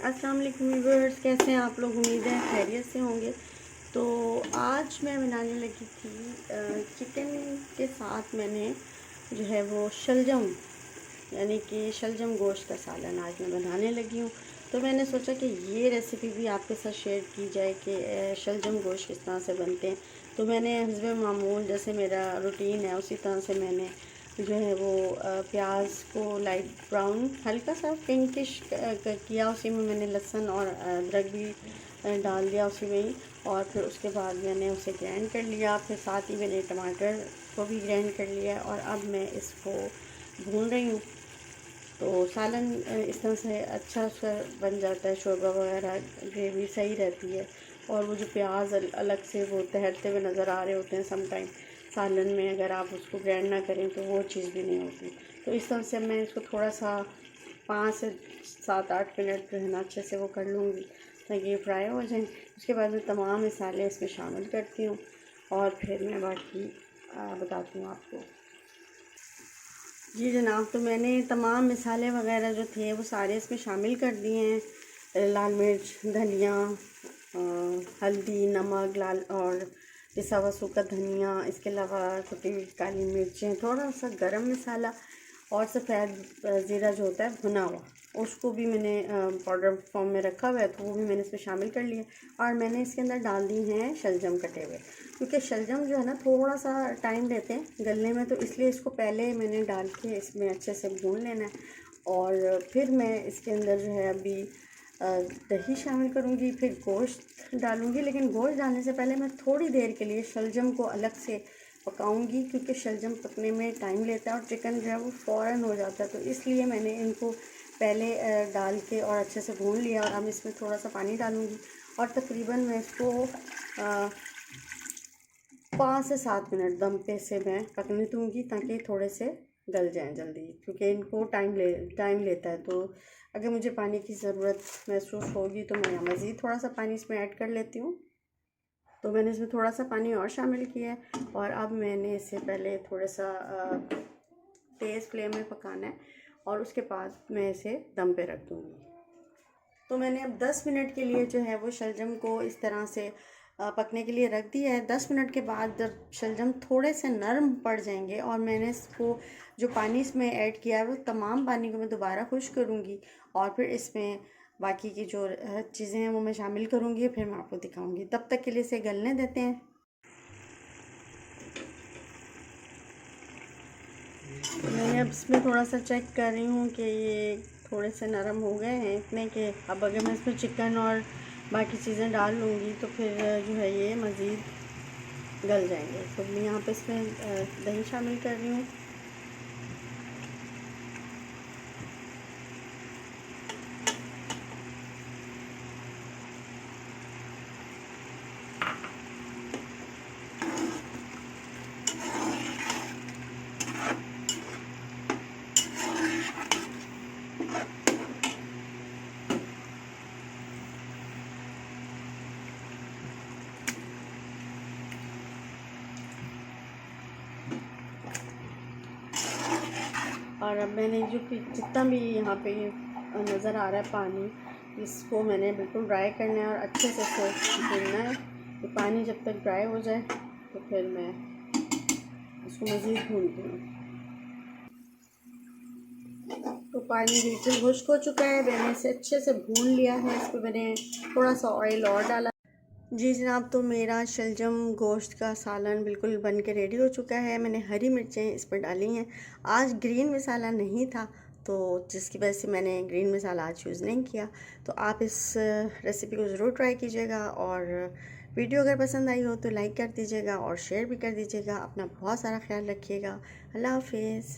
अस्सलाम वालेकुम व्यूअर्स, कैसे हैं आप लोग। उम्मीद है खैरियत से होंगे। तो आज मैं बनाने लगी थी चिकन के साथ मैंने जो है वो शलजम यानी कि शलजम गोश्त का सालन आज मैं बनाने लगी हूँ। तो मैंने सोचा कि ये रेसिपी भी आपके साथ शेयर की जाए कि शलजम गोश्त किस तरह से बनते हैं। तो मैंने हस्बे मामूल जैसे मेरा रूटीन है उसी तरह से मैंने जो है वो प्याज को लाइट ब्राउन हल्का सा पिंकिश किया। उसी में मैंने लहसुन और अदरक भी डाल दिया उसी में ही, और फिर उसके बाद मैंने उसे ग्राइंड कर लिया। फिर साथ ही मैंने टमाटर को भी ग्राइंड कर लिया और अब मैं इसको भून रही हूँ। तो सालन इस तरह से अच्छा सा बन जाता है, शोरबा वगैरह ग्रेवी सही रहती है। और वो जो प्याज अलग से वो तैरते हुए नज़र आ रहे होते हैं समटाइम सालन में, अगर आप उसको ग्राइंड ना करें तो वो चीज़ भी नहीं होती। तो इस तरह से मैं इसको थोड़ा सा 5 से 7-8 मिनट जो है ना अच्छे से वो कर लूँगी ताकि ये फ्राई हो जाए। उसके बाद मैं तमाम मसाले इसमें शामिल करती हूँ और फिर मैं बाकी बताती हूँ आपको। जी जनाब, तो मैंने तमाम मसाले वगैरह जो थे वो सारे इसमें शामिल कर दिए हैं। लाल मिर्च, धनिया, हल्दी, नमक, लाल और पिसा हुआ सूखा धनिया, इसके अलावा कुटी हुई काली मिर्चें, थोड़ा सा गरम मसाला और सफ़ेद ज़ीरा जो होता है भुना हुआ, उसको भी मैंने पाउडर फॉर्म में रखा हुआ है, तो वो भी मैंने इसमें शामिल कर लिया। और मैंने इसके अंदर डाल दी हैं शलजम कटे हुए, क्योंकि शलजम जो है ना थोड़ा सा टाइम लेते हैं गलने में, तो इसलिए इसको पहले मैंने डाल के इसमें अच्छे से भून लेना है। और फिर मैं इसके अंदर जो है अभी दही शामिल करूँगी, फिर गोश्त डालूँगी। लेकिन गोश्त डालने से पहले मैं थोड़ी देर के लिए शलजम को अलग से पकाऊंगी, क्योंकि शलजम पकने में टाइम लेता है और चिकन जो है वो फ़ौरन हो जाता है। तो इसलिए मैंने इनको पहले डाल के और अच्छे से भून लिया। और अब इसमें थोड़ा सा पानी डालूँगी और तकरीबन मैं इसको 5 से 7 मिनट दम पे से मैं पकने दूँगी ताकि थोड़े से गल जाएं जल्दी, क्योंकि इनको टाइम लेता है। तो अगर मुझे पानी की ज़रूरत महसूस होगी तो मैं मज़ीद थोड़ा सा पानी इसमें ऐड कर लेती हूँ। तो मैंने इसमें थोड़ा सा पानी और शामिल किया है और अब मैंने इसे पहले थोड़ा सा तेज़ फ्लेम में पकाना है और उसके बाद मैं इसे दम पे रख दूँगी। तो मैंने अब 10 मिनट के लिए जो है वो शलजम को इस तरह से पकने के लिए रख दिया है। 10 मिनट के बाद जब शलजम थोड़े से नरम पड़ जाएंगे और मैंने इसको जो पानी इसमें ऐड किया है वो तमाम पानी को मैं दोबारा खुश्क करूँगी और फिर इसमें बाकी की जो चीज़ें हैं वो मैं शामिल करूँगी, फिर मैं आपको दिखाऊँगी। तब तक के लिए इसे गलने देते हैं। मैंने अब इसमें थोड़ा सा चेक कर रही हूँ कि ये थोड़े से नरम हो गए हैं इतने कि अब अगर मैं इसमें चिकन और बाकी चीज़ें डाल लूँगी तो फिर जो है ये मज़ीद गल जाएंगे। तो मैं यहाँ पे इसमें दही शामिल कर रही हूँ। और अब मैंने जो जितना भी यहाँ पे नज़र आ रहा है पानी, इसको मैंने बिल्कुल ड्राई करना है और अच्छे से इसको भूनना है। तो पानी जब तक ड्राई हो जाए तो फिर मैं इसको मज़ीद भूनती हूँ। तो पानी बिल्कुल खुश्क हो चुका है, मैंने इसे अच्छे से भून लिया है। इस पर मैंने थोड़ा सा ऑयल और डाला। जी जनाब, तो मेरा शलजम गोश्त का सालन बिल्कुल बन के रेडी हो चुका है। मैंने हरी मिर्चें इस पर डाली हैं। आज ग्रीन मसाला नहीं था तो जिसकी वजह से मैंने ग्रीन मसाला आज यूज़ नहीं किया। तो आप इस रेसिपी को ज़रूर ट्राई कीजिएगा और वीडियो अगर पसंद आई हो तो लाइक कर दीजिएगा और शेयर भी कर दीजिएगा। अपना बहुत सारा ख्याल रखिएगा। अल्लाह हाफिज़।